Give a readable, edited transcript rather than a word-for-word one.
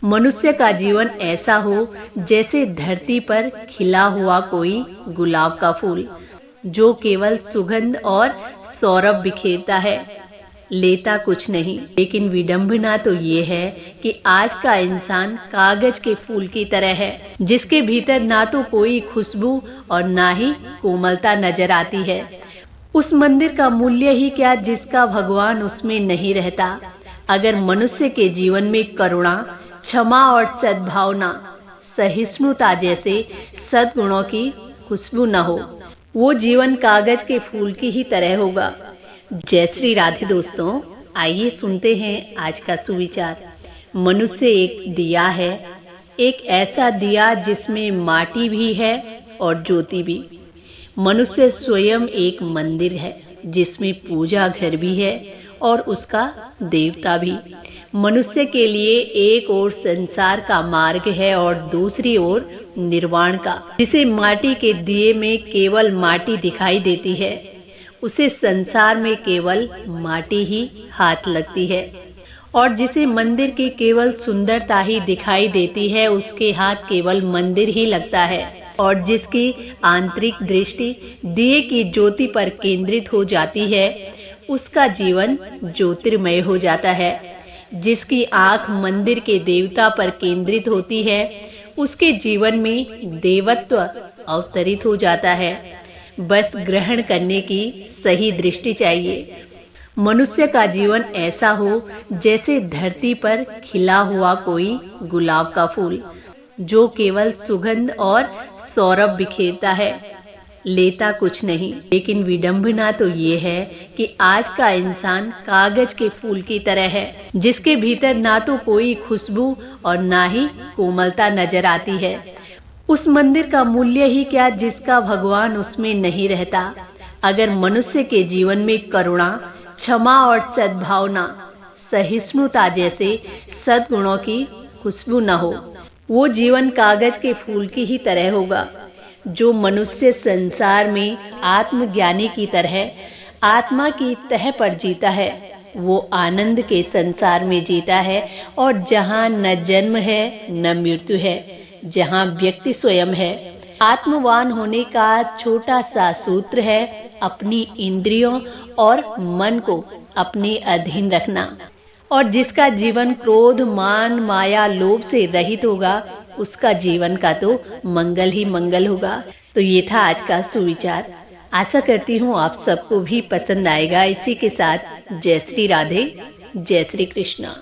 मनुष्य का जीवन ऐसा हो जैसे धरती पर खिला हुआ कोई गुलाब का फूल, जो केवल सुगंध और सौरभ बिखेरता है, लेता कुछ नहीं। लेकिन विडंबना तो ये है कि आज का इंसान कागज के फूल की तरह है, जिसके भीतर ना तो कोई खुशबू और ना ही कोमलता नजर आती है। उस मंदिर का मूल्य ही क्या जिसका भगवान उसमें नहीं रहता। अगर मनुष्य के जीवन में करुणा, क्षमा और सद्भावना, सहिष्णुता जैसे सद्गुणों की खुशबू न हो, वो जीवन कागज के फूल की ही तरह होगा। जय श्री राधे दोस्तों, आइए सुनते हैं आज का सुविचार। मनुष्य एक दिया है, एक ऐसा दिया जिसमें माटी भी है और ज्योति भी। मनुष्य स्वयं एक मंदिर है, जिसमें पूजा घर भी है और उसका देवता भी। मनुष्य के लिए एक ओर संसार का मार्ग है और दूसरी ओर निर्वाण का। जिसे माटी के दिए में केवल माटी दिखाई देती है, उसे संसार में केवल माटी ही हाथ लगती है, और जिसे मंदिर की केवल सुंदरता ही दिखाई देती है, उसके हाथ केवल मंदिर ही लगता है। और जिसकी आंतरिक दृष्टि दिए की ज्योति पर केंद्रित हो जाती है, उसका जीवन ज्योतिर्मय हो जाता है। जिसकी आंख मंदिर के देवता पर केंद्रित होती है, उसके जीवन में देवत्व अवतरित हो जाता है। बस ग्रहण करने की सही दृष्टि चाहिए। मनुष्य का जीवन ऐसा हो जैसे धरती पर खिला हुआ कोई गुलाब का फूल, जो केवल सुगंध और सौरभ बिखेरता है, लेता कुछ नहीं। लेकिन विडंबना तो ये है कि आज का इंसान कागज के फूल की तरह है, जिसके भीतर ना तो कोई खुशबू और ना ही कोमलता नजर आती है। उस मंदिर का मूल्य ही क्या जिसका भगवान उसमें नहीं रहता। अगर मनुष्य के जीवन में करुणा, क्षमा और सद्भावना, सहिष्णुता जैसे सद्गुणों की खुशबू न हो, वो जीवन कागज के फूल की ही तरह होगा। जो मनुष्य संसार में आत्मज्ञानी की तरह आत्मा की तह पर जीता है, वो आनंद के संसार में जीता है। और जहाँ न जन्म है न मृत्यु है, जहाँ व्यक्ति स्वयं है। आत्मवान होने का छोटा सा सूत्र है अपनी इंद्रियों और मन को अपने अधीन रखना। और जिसका जीवन क्रोध, मान, माया, लोभ से रहित होगा, उसका जीवन का तो मंगल ही मंगल होगा। तो ये था आज का सुविचार। आशा करती हूँ आप सबको भी पसंद आएगा। इसी के साथ जय श्री राधे, जय श्री कृष्णा।